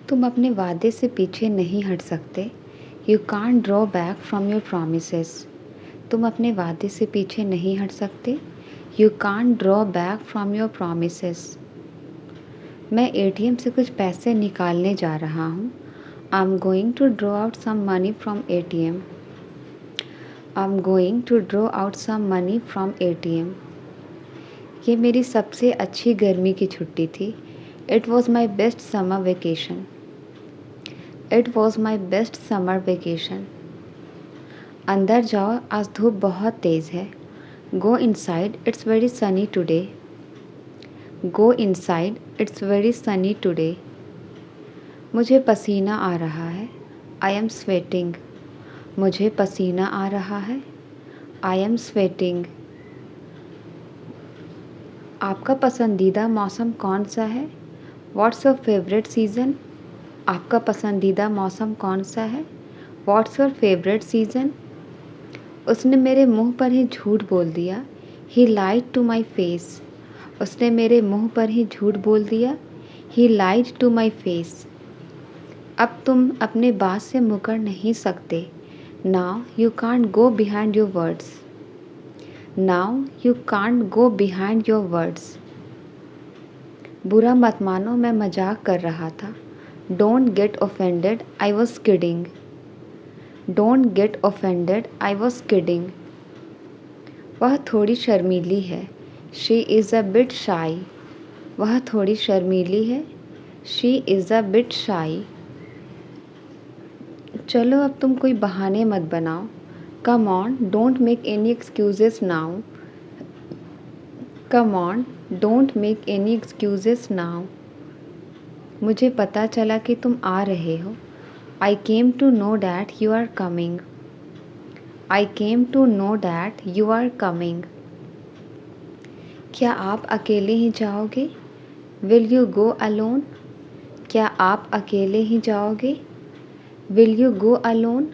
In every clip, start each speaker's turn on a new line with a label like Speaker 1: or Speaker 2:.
Speaker 1: तुम अपने वादे से पीछे नहीं हट सकते। You can't draw back from your promises. तुम अपने वादे से पीछे नहीं हट सकते। You can't draw back from your promises. मैं एटीएम से कुछ पैसे निकालने जा रहा हूँ। I am going to draw out some money from ATM. I am going to draw out some money from ATM. ये मेरी सबसे अच्छी गर्मी की छुट्टी थी। It was my best summer vacation. It was my best summer vacation. अंदर जाओ, आज धूप बहुत तेज़ है। Go inside, it's very Sunny today. Go inside, it's very Sunny today. मुझे पसीना आ रहा है। I am sweating. मुझे पसीना आ रहा है। I am sweating. आपका पसंदीदा मौसम कौन सा है? What's your favourite season? आपका पसंदीदा मौसम कौन सा है? What's your favourite season? उसने मेरे मुंह पर ही झूठ बोल दिया। He lied to my face. उसने मेरे मुंह पर ही झूठ बोल दिया। He lied to my face. अब तुम अपने बात से मुकर नहीं सकते। Now you can't go behind your words. Now you can't go behind your words. बुरा मत मानो, मैं मजाक कर रहा था। Don't get offended, I was kidding. Don't get offended, I was kidding. वह थोड़ी शर्मीली है। शी इज़ अ बिट शाई। वह थोड़ी शर्मीली है। शी इज़ अ बिट शाई। चलो अब तुम कोई बहाने मत बनाओ। Come on, don't make any excuses now. Come on, don't make any excuses now. मुझे पता चला कि तुम आ रहे हो। I came to know that you are coming. I came to know that you are coming. क्या आप अकेले ही जाओगे? Will you go alone? क्या आप अकेले ही जाओगे? Will you go alone?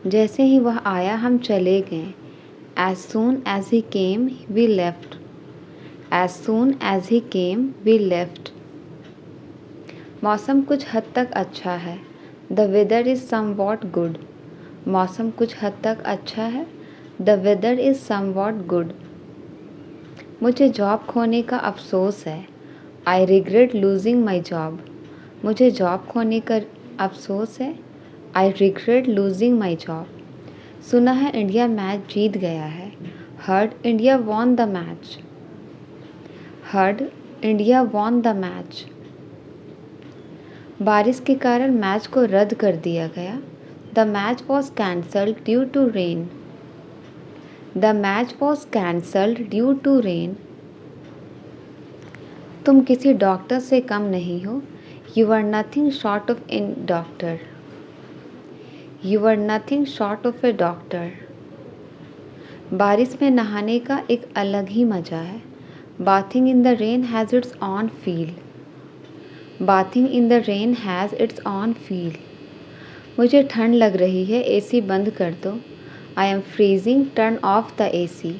Speaker 1: जैसे ही वह आया हम चले गए। As soon as he came, we left. As soon as he came, we left. मौसम कुछ हद तक अच्छा है। The weather is somewhat good. मौसम कुछ हद तक अच्छा है। The weather is somewhat good. मुझे जॉब खोने का अफसोस है। I regret losing my job. मुझे जॉब खोने का अफसोस है। I regret losing my job. सुना है इंडिया मैच जीत गया है। Heard India won the match. Heard India won the match. बारिश के कारण मैच को रद्द कर दिया गया। The match was cancelled due to rain. The match was cancelled due to rain. तुम किसी डॉक्टर से कम नहीं हो। You are nothing short of in doctor. You are nothing short of a doctor. बारिश में नहाने का एक अलग ही मज़ा है। Bathing in the rain has its on feel. Bathing in the rain has its on feel. मुझे ठंड लग रही है, एसी बंद कर दो। I am freezing, turn off the AC.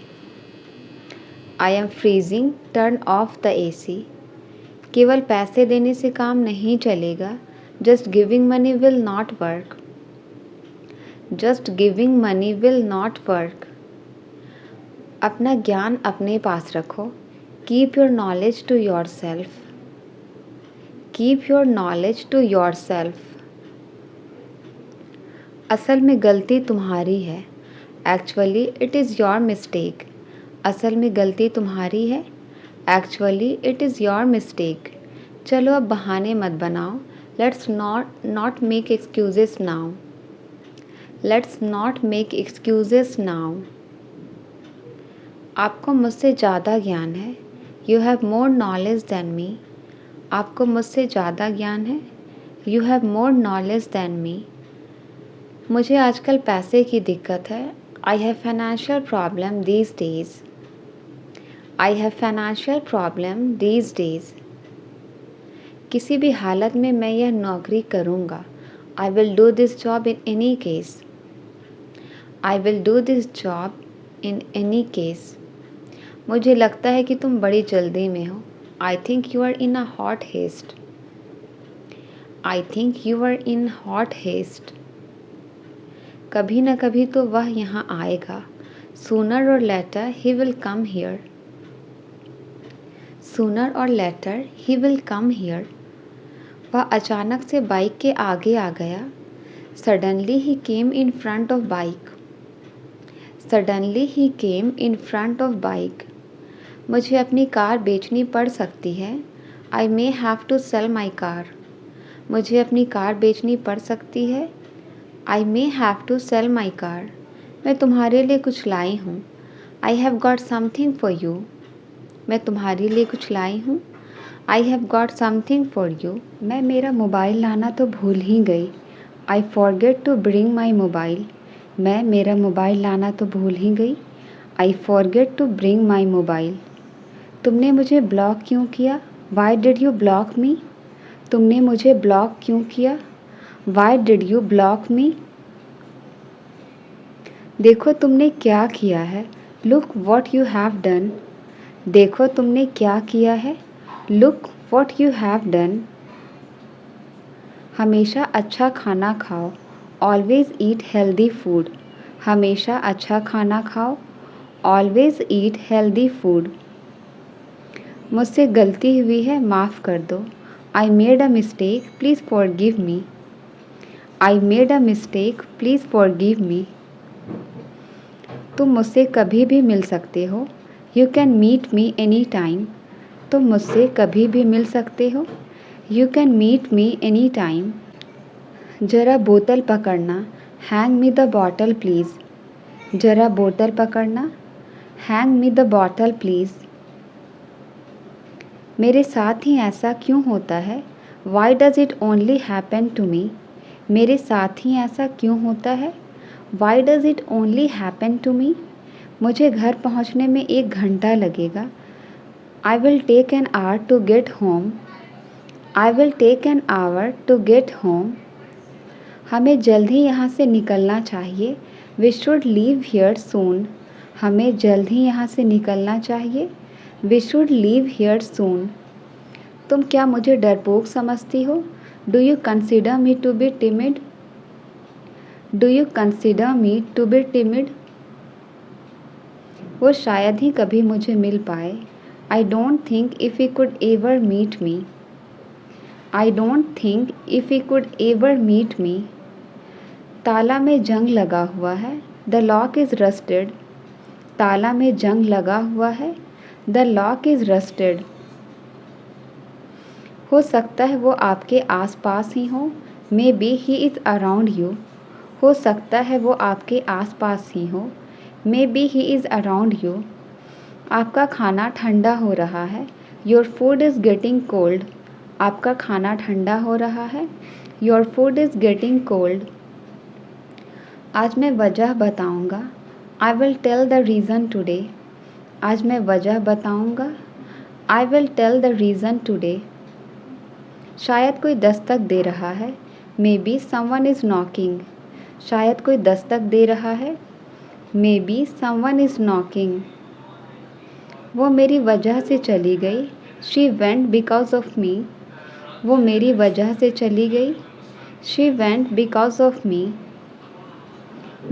Speaker 1: I am freezing, turn off the AC. केवल पैसे देने से काम नहीं चलेगा। Just giving money will not work. Just giving money will not work. अपना ज्ञान अपने पास रखो। Keep your knowledge to your self. Keep your knowledge to your self. असल में गलती तुम्हारी है। Actually it is your mistake. असल में गलती तुम्हारी है। Actually it is your mistake. चलो अब बहाने मत बनाओ। Let's not make excuses now. Let's not make excuses now. आपको मुझसे ज़्यादा ज्ञान है। You have more knowledge than me. आपको मुझसे ज़्यादा ज्ञान है। You have more knowledge than me. मुझे आजकल पैसे की दिक्कत है। I have financial problem these days. I have financial problem these days. किसी भी हालत में मैं यह नौकरी करूँगा। I will do this job in any case. I will do this job in any case. मुझे लगता है कि तुम बड़ी जल्दी में हो। I think you are in a hot haste. I think you are in hot haste. कभी न कभी तो वह यहाँ आएगा. Sooner or later he will come here. Sooner or later he will come here. वह अचानक से बाइक के आगे आ गया. Suddenly he came in front of bike. Suddenly he came in front of bike. मुझे अपनी कार बेचनी पड़ सकती है. I may have to sell my car. मुझे अपनी कार बेचनी पड़ सकती है. I may have to sell my car. मैं तुम्हारे लिए कुछ लाई हूँ. I have got something for you. मैं तुम्हारे लिए कुछ लाई हूँ. I have got something for you. मैं मेरा मोबाइल लाना तो भूल ही गई. I forget to bring my mobile. मैं मेरा मोबाइल लाना तो भूल ही गई. I forget to bring my mobile. तुमने मुझे ब्लॉक क्यों किया? Why did you block me? तुमने मुझे ब्लॉक क्यों किया? Why did you block me? देखो तुमने क्या किया है. Look what you have done. देखो तुमने क्या किया है. Look what you have done. हमेशा अच्छा खाना खाओ. Always eat healthy food. हमेशा अच्छा खाना खाओ. Always eat healthy food. मुझसे गलती हुई है, माफ़ कर दो. I made a mistake, please forgive me. I made a mistake, please forgive me. तुम मुझसे कभी भी मिल सकते हो. You can meet me anytime. तुम मुझसे कभी भी मिल सकते हो. You can meet me anytime. ज़रा बोतल पकड़ना. Hang me the bottle please. ज़रा बोतल पकड़ना. Hang me the bottle please. मेरे साथ ही ऐसा क्यों होता है. Why does it only happen to me? मेरे साथ ही ऐसा क्यों होता है. Why does it only happen to me? मुझे घर पहुंचने में 1 घंटा लगेगा. I will take an hour to get home. I will take an hour to get home. हमें जल्द ही यहाँ से निकलना चाहिए. We should leave here soon. हमें जल्द ही यहाँ से निकलना चाहिए. We should leave here soon. तुम क्या मुझे डरपोक समझती हो. Do you consider me to be timid? Do you consider me to be timid? वो शायद ही कभी मुझे मिल पाए. I don't think if he could ever meet me. I don't think if he could ever meet me. ताला में जंग लगा हुआ है. The lock is rusted. ताला में जंग लगा हुआ है. The lock is rusted. हो सकता है वो आपके आसपास ही हो. Maybe he is around you. हो सकता है वो आपके आसपास ही हो. Maybe he is around you. आपका खाना ठंडा हो रहा है. Your food is getting cold. आपका खाना ठंडा हो रहा है. Your food is getting cold. आज मैं वजह बताऊंगा. I will tell the reason today. आज मैं वजह बताऊंगा. I will tell the reason today. शायद कोई दस्तक दे रहा है. Maybe someone is knocking. शायद कोई दस्तक दे रहा है. Maybe someone is knocking. वो मेरी वजह से चली गई. She went because of me. वो मेरी वजह से चली गई. She went because of me.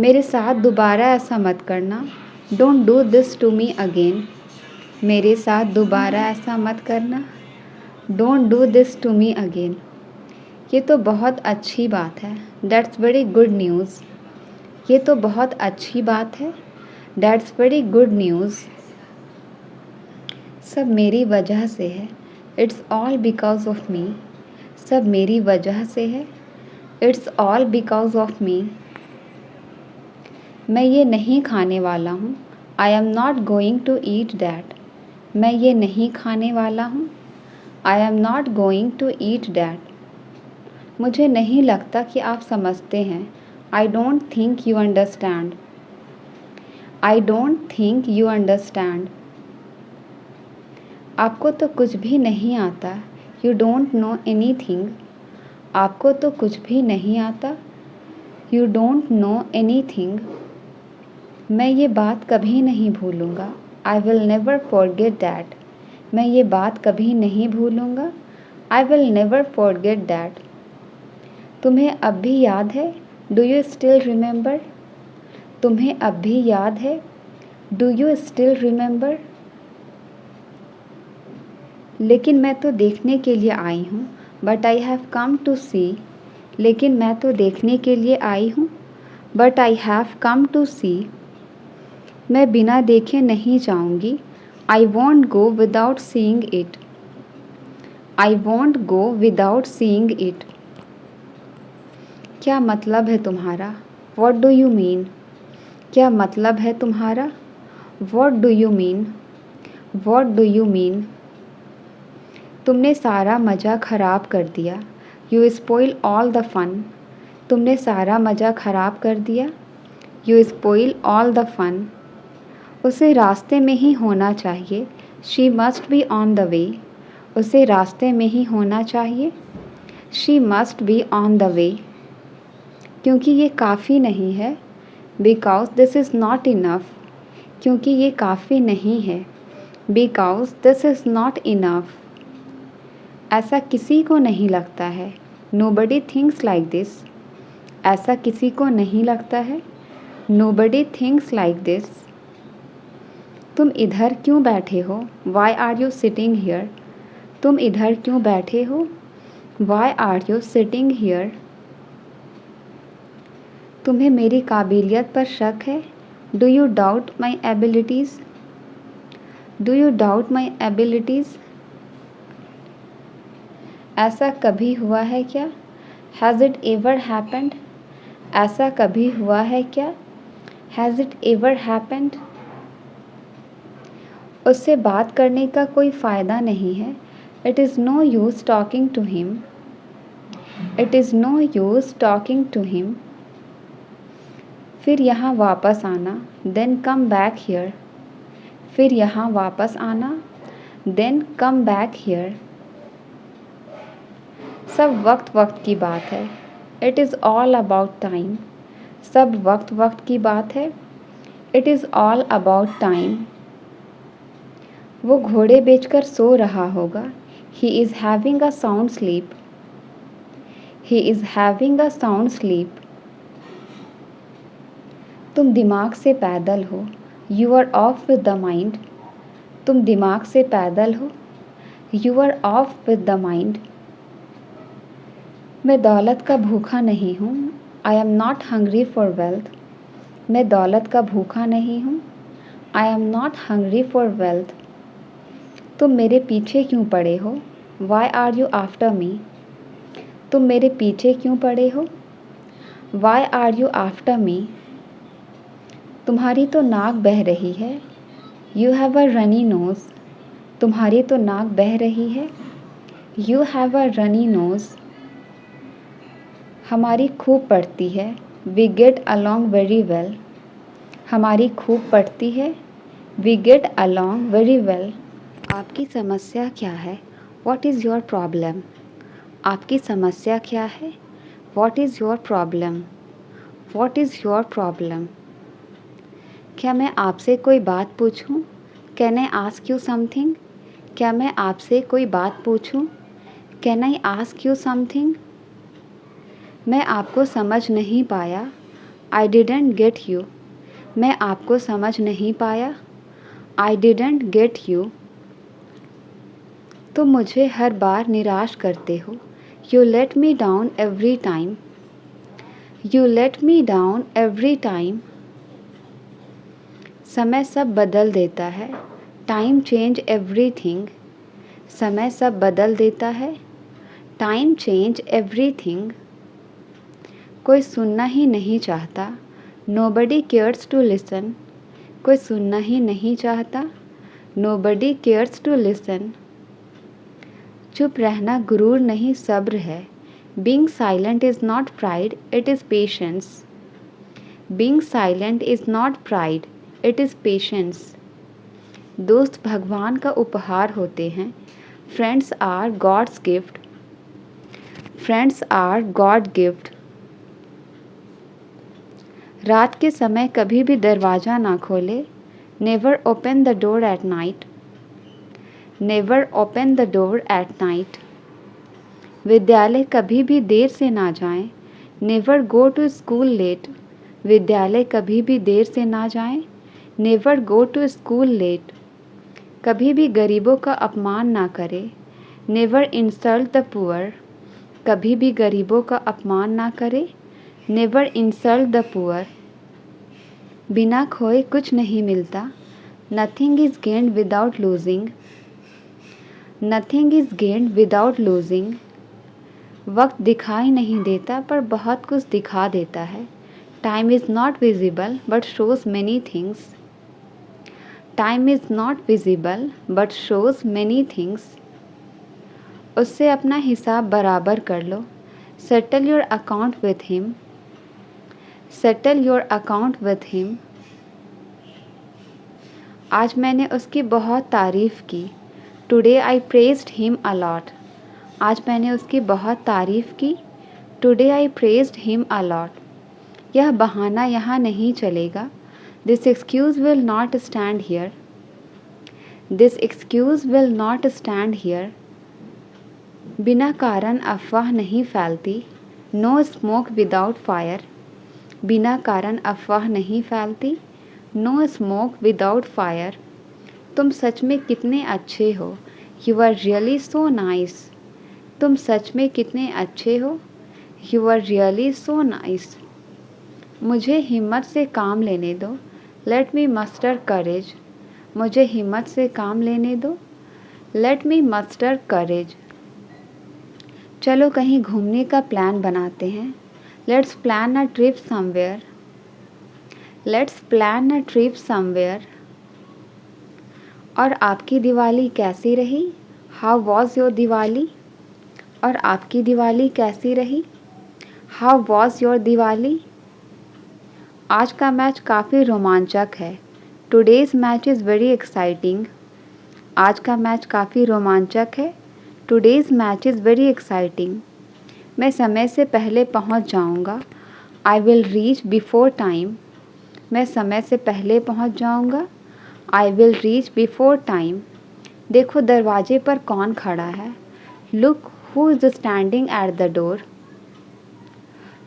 Speaker 1: मेरे साथ दोबारा ऐसा मत करना. Don't do this to me again. मेरे साथ दोबारा ऐसा मत करना. Don't do this to me again. ये तो बहुत अच्छी बात है. That's very good news. ये तो बहुत अच्छी बात है. That's very good news. सब मेरी वजह से है. It's all because of me. सब मेरी वजह से है. It's all because of me. मैं ये नहीं खाने वाला हूँ. I am not going to eat that. मैं ये नहीं खाने वाला हूँ. I am not going to eat that. मुझे नहीं लगता कि आप समझते हैं. I don't think you understand. I don't think you understand. आपको तो कुछ भी नहीं आता. You don't know anything. आपको तो कुछ भी नहीं आता. You don't know anything. मैं ये बात कभी नहीं भूलूंगा. I will never forget that. मैं ये बात कभी नहीं भूलूंगा. I will never forget that. तुम्हें अब भी याद है? Do you still remember? तुम्हें अब भी याद है? Do you still remember? लेकिन मैं तो देखने के लिए आई हूँ, but I have come to see. लेकिन मैं तो देखने के लिए आई हूँ, but I have come to see. मैं बिना देखे नहीं जाऊँगी। I won't go without seeing it. I won't go without seeing it. क्या मतलब है तुम्हारा? What do you mean? क्या मतलब है तुम्हारा? What do you mean? What do you mean? तुमने सारा मज़ा ख़राब कर दिया। You spoil all the fun. तुमने सारा मज़ा ख़राब कर दिया। You spoil all the fun. उसे रास्ते में ही होना चाहिए। She must be on the way. उसे रास्ते में ही होना चाहिए। She must be on the way. क्योंकि ये काफ़ी नहीं है। Because this is not enough. क्योंकि ये काफ़ी नहीं है। Because this is not enough. ऐसा किसी को नहीं लगता है। Nobody thinks like this. ऐसा किसी को नहीं लगता है। Nobody thinks like this. तुम इधर क्यों बैठे हो? Why are you sitting here? तुम इधर क्यों बैठे हो? Why are you sitting here? तुम्हें मेरी काबिलियत पर शक है? Do you doubt my abilities? Do you doubt my abilities? ऐसा कभी हुआ है क्या? Has it ever happened? ऐसा कभी हुआ है क्या? Has it ever happened? उससे बात करने का कोई फ़ायदा नहीं है। It is no use talking to him. It is no use talking to him. फिर यहाँ वापस आना। Then come back here. फिर यहाँ वापस आना। Then come back here. सब वक्त वक्त की बात है। It is all about time. सब वक्त वक्त की बात है। It is all about time. वो घोड़े बेचकर सो रहा होगा। He is having a sound sleep. He is having a sound sleep. तुम दिमाग से पैदल हो। You are off with the mind. तुम दिमाग से पैदल हो। You are off with the mind. मैं दौलत का भूखा नहीं हूँ। I am not hungry for wealth. मैं दौलत का भूखा नहीं हूँ। I am not hungry for wealth. तुम मेरे पीछे क्यों पड़े हो? Why are you after me? तुम मेरे पीछे क्यों पड़े हो? Why are you after me? तुम्हारी तो नाक बह रही है। You have a runny nose. तुम्हारी तो नाक बह रही है। You have a runny nose. हमारी खूब पड़ती है। We get along very well. हमारी खूब पड़ती है। We get along very well. आपकी समस्या क्या है? What is your problem? आपकी समस्या क्या है? What is your problem? What is your problem? क्या मैं आपसे कोई बात पूछूं? Can I ask you something? क्या मैं आपसे कोई बात पूछूं? Can I ask you something? मैं आपको समझ नहीं पाया। I didn't get you. मैं आपको समझ नहीं पाया। I didn't get you. तुम मुझे हर बार निराश करते हो। You let me down every time. You let me down every time. समय सब बदल देता है। Time change everything. समय सब बदल देता है। Time change everything. कोई सुनना ही नहीं चाहता। Nobody cares to listen. कोई सुनना ही नहीं चाहता। Nobody cares to listen. चुप रहना गुरूर नहीं, सब्र है। Being silent is not pride, it is patience. Being silent is not pride, it is patience. दोस्त भगवान का उपहार होते हैं। Friends are God's gift. Friends are God gift. रात के समय कभी भी दरवाज़ा ना खोले। Never open the door at night. Never open the door at night. विद्यालय कभी भी देर से ना जाएं। Never go to school late. विद्यालय कभी भी देर से ना जाएं। Never go to school late. कभी भी गरीबों का अपमान ना करें। Never insult the poor. कभी भी गरीबों का अपमान ना करें। Never insult the poor. बिना खोए कुछ नहीं मिलता। Nothing is gained without losing. Nothing is gained without losing. वक्त दिखाई नहीं देता पर बहुत कुछ दिखा देता है। Time is not visible but shows many things. Time is not visible but shows many things. उससे अपना हिसाब बराबर कर लो। Settle your account with him. Settle your account with him. आज मैंने उसकी बहुत तारीफ़ की। Today I praised him a lot. आज मैंने उसकी बहुत तारीफ़ की। Today I praised him a lot. यह बहाना यहाँ नहीं चलेगा। This excuse will not stand here. This excuse will not stand here. बिना कारण अफवाह नहीं फैलती। No smoke without fire. बिना कारण अफवाह नहीं फैलती। No smoke without fire. तुम सच में कितने अच्छे हो। You are really so nice. तुम सच में कितने अच्छे हो। You are really so nice. मुझे हिम्मत से काम लेने दो। Let me muster courage. मुझे हिम्मत से काम लेने दो। Let me muster courage. चलो कहीं घूमने का प्लान बनाते हैं। Let's plan a trip somewhere. Let's plan a trip somewhere. और आपकी दिवाली कैसी रही। How was your Diwali. और आपकी दिवाली कैसी रही। How was your Diwali. आज का मैच काफ़ी रोमांचक है। Today's match is very exciting. आज का मैच काफ़ी रोमांचक है। Today's match is very exciting. मैं समय से पहले पहुंच जाऊंगा। I will reach before time. मैं समय से पहले पहुंच जाऊंगा। I will reach before time. देखो दरवाजे पर कौन खड़ा है। Look who is standing at the door.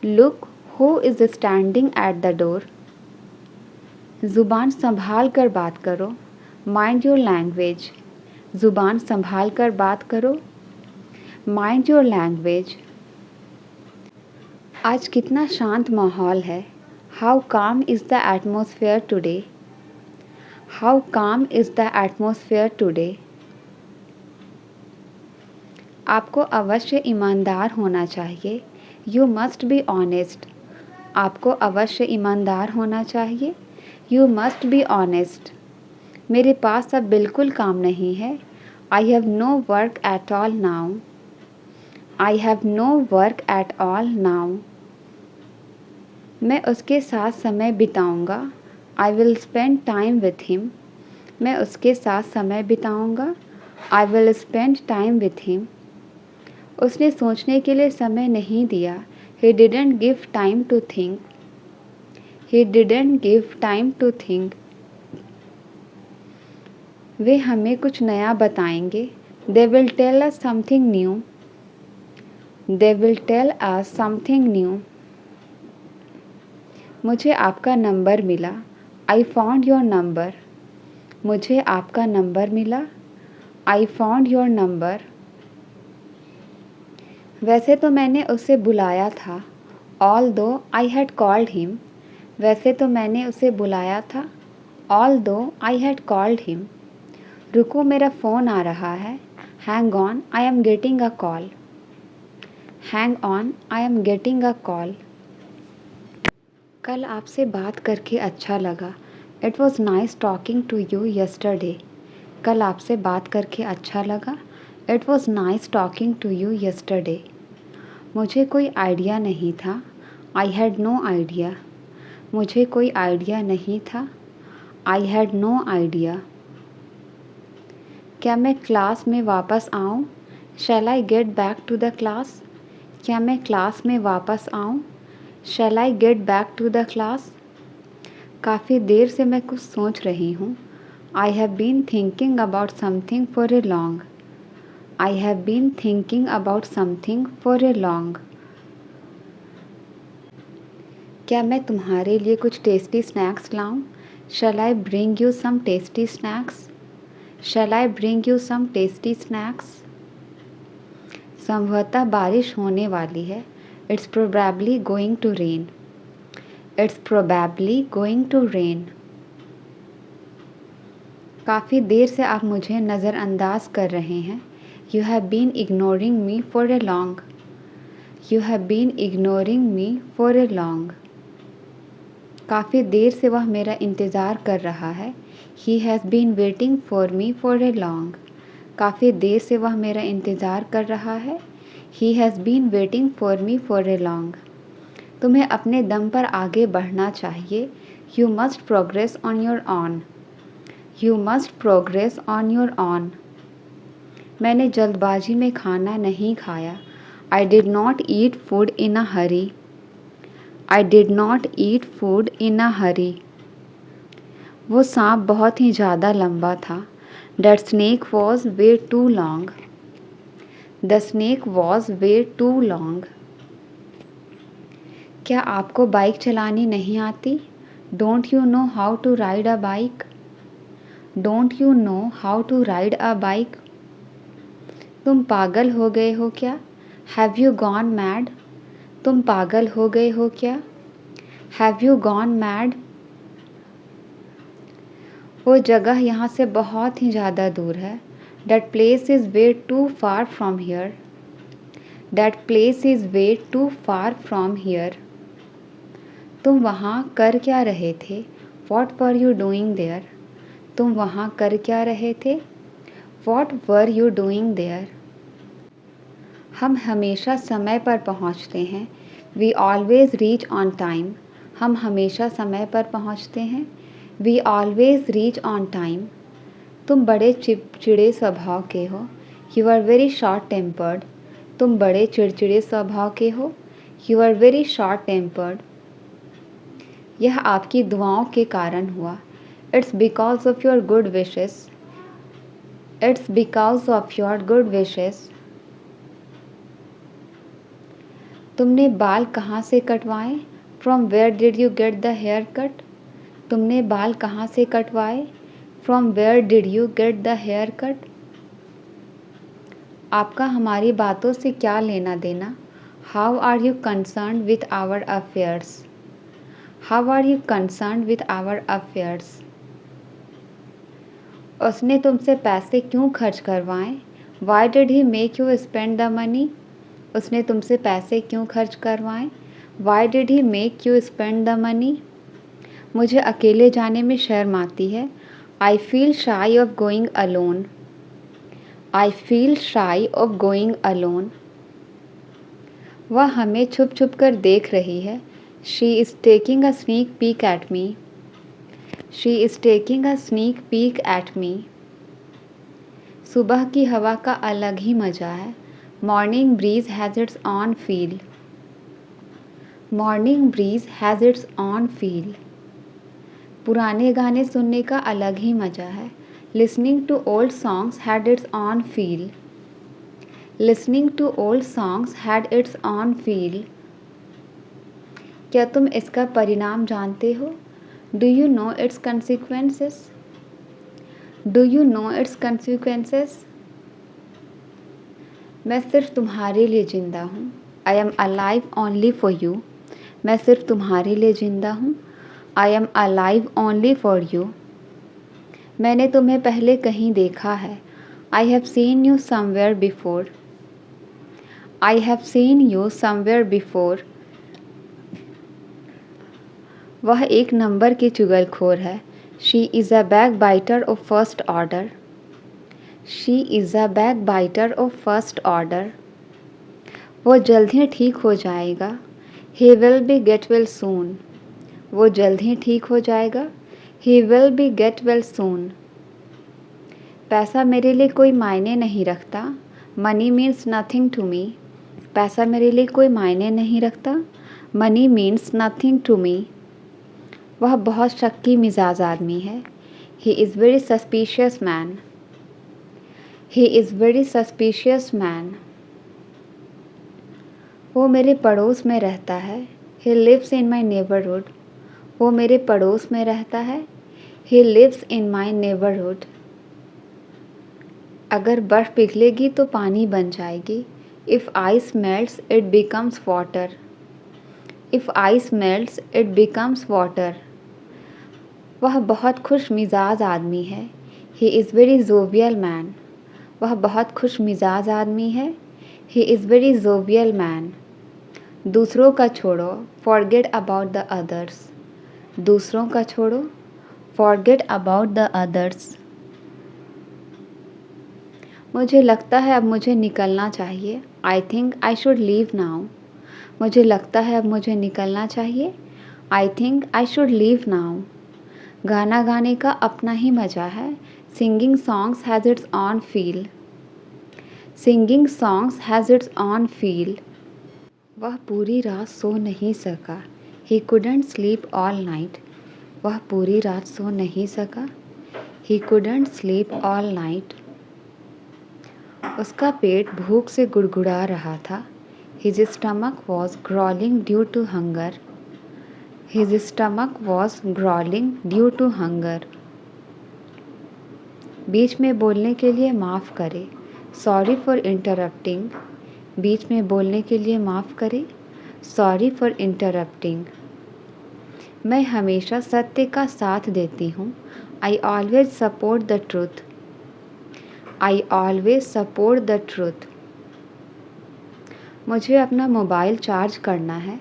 Speaker 1: Look who is standing at the door. ज़ुबान संभाल कर बात करो। Mind your language. ज़ुबान संभाल कर बात करो। Mind your language. आज कितना शांत माहौल है। हाउ काम is the atmosphere today. How काम इज़ द एटमॉस्फेयर टुडे। आपको अवश्य ईमानदार होना चाहिए। You must be honest. आपको अवश्य ईमानदार होना चाहिए। You must be honest. मेरे पास अब बिल्कुल काम नहीं है। I have no work at all now. I have no work at all now. मैं उसके साथ समय बिताऊंगा। I will spend time with him. मैं उसके साथ समय बिताऊंगा। I will spend time with him. उसने सोचने के लिए समय नहीं दिया। He didn't give time to think. He didn't give time to think. वे हमें कुछ नया बताएंगे। They will tell us something new. They will tell us something new. मुझे आपका नंबर मिला। I found your number. मुझे आपका नंबर मिला। I found your number. वैसे तो मैंने उसे बुलाया था। ऑल दो आई हैड कॉल्ड हिम। वैसे तो मैंने उसे बुलाया था। ऑल दो आई हैड कॉल्ड हिम। रुको मेरा फ़ोन आ रहा है। Hang on I am getting a call. Hang on I am getting a call. कल आपसे बात करके अच्छा लगा। It was nice talking to you yesterday. कल आपसे बात करके अच्छा लगा। It was nice talking to you yesterday. मुझे कोई आइडिया नहीं था। I had no idea. मुझे कोई आइडिया नहीं था। I had no idea. क्या मैं क्लास में वापस आऊँ। Shall I get back to the class. क्या मैं क्लास में वापस आऊँ। Shall I get back to the class. काफ़ी देर से मैं कुछ सोच रही हूँ। I have been thinking about something for a long. I have been thinking about something for a long. क्या मैं तुम्हारे लिए कुछ टेस्टी स्नैक्स लाऊं? Shall I bring you some tasty snacks? Shall I bring you some tasty snacks? संभवतः बारिश होने वाली है. It's probably going to rain. It's probably going to rain. काफ़ी देर से आप मुझे नज़रअंदाज कर रहे हैं. You have been ignoring me for a long. You have been ignoring me for a long. काफ़ी देर से वह मेरा इंतज़ार कर रहा है. He has been waiting for me for a long. काफ़ी देर से वह मेरा इंतज़ार कर रहा है. He has been waiting for me for a long. तुम्हें अपने दम पर आगे बढ़ना चाहिए. You must progress on your own. You must progress on your own. मैंने जल्दबाजी में खाना नहीं खाया. I did not eat food in a hurry. I did not eat food in a hurry. वो सांप बहुत ही ज़्यादा लंबा था. That snake was way too long. The snake was way too long. क्या आपको बाइक चलानी नहीं आती? Don't you know how to ride a bike? Don't you know how to ride a bike? तुम पागल हो गए हो क्या? Have you gone mad? तुम पागल हो गए हो क्या? Have you gone mad? वो जगह यहाँ से बहुत ही ज़्यादा दूर है. That place is way too far from here. That place is way too far from here. तुम वहाँ कर क्या रहे थे? What were you doing there? तुम वहाँ कर क्या रहे थे? What were you doing there? हम हमेशा समय पर पहुँचते हैं. We always reach on time. हम हमेशा समय पर पहुँचते हैं. We always reach on time. तुम बड़े चिड़चिड़े स्वभाव के हो. You are very short tempered. तुम बड़े चिड़चिड़े स्वभाव के हो. You are very short tempered. यह आपकी दुआओं के कारण हुआ. It's because of your good wishes. It's because of your good wishes. तुमने बाल कहाँ से कटवाए? From where did you get the haircut? तुमने बाल कहाँ से कटवाए? From where did you get the haircut? आपका हमारी बातों से क्या लेना देना? How are you concerned with our affairs? How are you concerned with our affairs? उसने तुमसे पैसे क्यों खर्च करवाए? Why did he make you spend the money? उसने तुमसे पैसे क्यों खर्च करवाए? Why did he make you spend the money? मुझे अकेले जाने में शर्म आती है. I feel shy of going alone. I feel shy of going alone. वह हमें छुप छुप कर देख रही है. She is taking a sneak peek at me. She is taking a sneak peek at me. सुबह की हवा का अलग ही मज़ा है. Morning breeze has its own feel. Morning breeze has its own feel. पुराने गाने सुनने का अलग ही मज़ा है. Listening to old songs had its own feel. Listening to old songs had its own feel. क्या तुम इसका परिणाम जानते हो? Do you know its consequences? Do you know its consequences? मैं सिर्फ तुम्हारे लिए ज़िंदा हूँ. I am alive only for you. मैं सिर्फ तुम्हारे लिए ज़िंदा हूँ. I am alive only for you. मैंने तुम्हें पहले कहीं देखा है. I have seen you somewhere before. I have seen you somewhere before. वह एक नंबर की चुगलखोर है. She is a backbiter of first order. She is a backbiter of first order. वो जल्द ही ठीक हो जाएगा. He will be get well soon. वो जल्द ही ठीक हो जाएगा. He will be get well soon. पैसा मेरे लिए कोई मायने नहीं रखता. Money means nothing to me. पैसा मेरे लिए कोई मायने नहीं रखता. Money means nothing to me. वह बहुत शक्की मिजाज आदमी है. He is very suspicious man. He is very suspicious man. वो मेरे पड़ोस में रहता है। He lives in my neighbourhood. वो मेरे पड़ोस में रहता है। He lives in my neighbourhood. अगर बर्फ़ पिघलेगी तो पानी बन जाएगी। If ice melts it becomes water. If ice melts it becomes water. वह बहुत खुश मिजाज आदमी है। He is very jovial man. वह बहुत खुश मिजाज आदमी है। He is very jovial man. दूसरों का छोड़ो, फॉरगेट अबाउट द अदर्स। दूसरों का छोड़ो, फॉरगेट अबाउट द अदर्स। मुझे लगता है अब मुझे निकलना चाहिए। I think I should leave now. मुझे लगता है अब मुझे निकलना चाहिए। I think I should leave now. गाना गाने का अपना ही मज़ा है। Singing songs has its on feel. Singing songs has its on feel. वह पूरी रात सो नहीं सका। He couldn't sleep all night. वह पूरी रात सो नहीं सका। He couldn't sleep all night. उसका पेट भूख से गुड़गुड़ा रहा था। His stomach was growling due to hunger. His stomach was growling due to hunger. बीच में बोलने के लिए माफ़ करे। Sorry for interrupting. बीच में बोलने के लिए माफ़ करे। Sorry for interrupting. मैं हमेशा सत्य का साथ देती हूँ। I always support the truth. I always support the truth. मुझे अपना मोबाइल चार्ज करना है।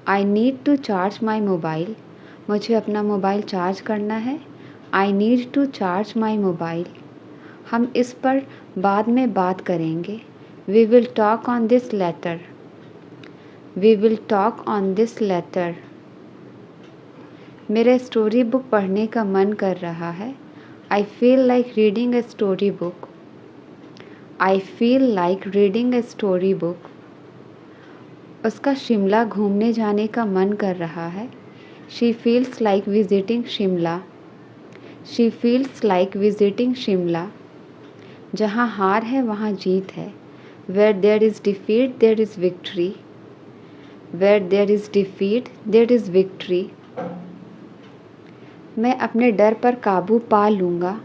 Speaker 1: I need to charge my mobile. मुझे अपना मोबाइल चार्ज करना है। I need to charge my mobile. हम इस पर बाद में बात करेंगे। We will talk on this later. We will talk on this later. मेरा स्टोरी बुक पढ़ने का मन कर रहा है। I feel like reading a story book. I feel like reading a story book. उसका शिमला घूमने जाने का मन कर रहा है। She feels like visiting Shimla. She feels like visiting Shimla. जहाँ हार है वहाँ जीत है। Where there is defeat there is victory. Where there is defeat there is victory. मैं अपने डर पर काबू पा लूँगा।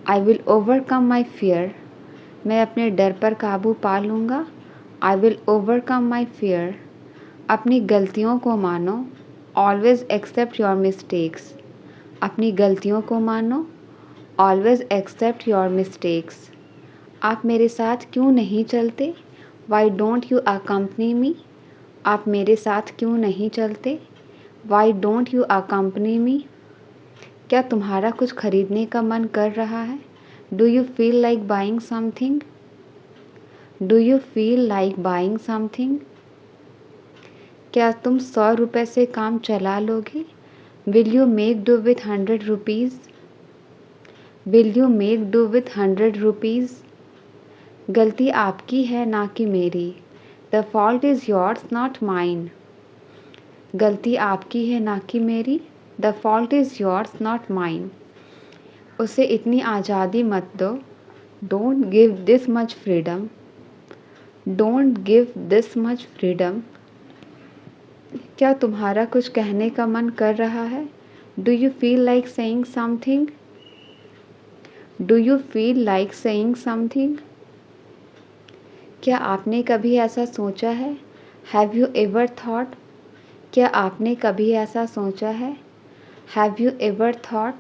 Speaker 1: I will overcome my fear. मैं अपने डर पर काबू पा लूँगा। I will overcome my fear. अपनी गलतियों को मानो। Always accept your mistakes. अपनी गलतियों को मानो। Always accept your mistakes. आप मेरे साथ क्यों नहीं चलते? Why don't you accompany me? आप मेरे साथ क्यों नहीं चलते? Why don't you accompany me? क्या तुम्हारा कुछ खरीदने का मन कर रहा है? Do you feel like buying something? Do you feel like buying something? क्या तुम 100 रुपये से काम चला लोगे? Will you make do with 100 rupees? Will you make do with 100 rupees? गलती आपकी है ना कि मेरी। The fault is yours not mine. गलती आपकी है ना कि मेरी। The fault is yours not mine. उसे इतनी आज़ादी मत दो। Don't give this much freedom. Don't give this much freedom. क्या तुम्हारा कुछ कहने का मन कर रहा है? Do you feel like saying something? Do you feel like saying something? क्या आपने कभी ऐसा सोचा है? Have you ever thought? क्या आपने कभी ऐसा सोचा है? Have you ever thought?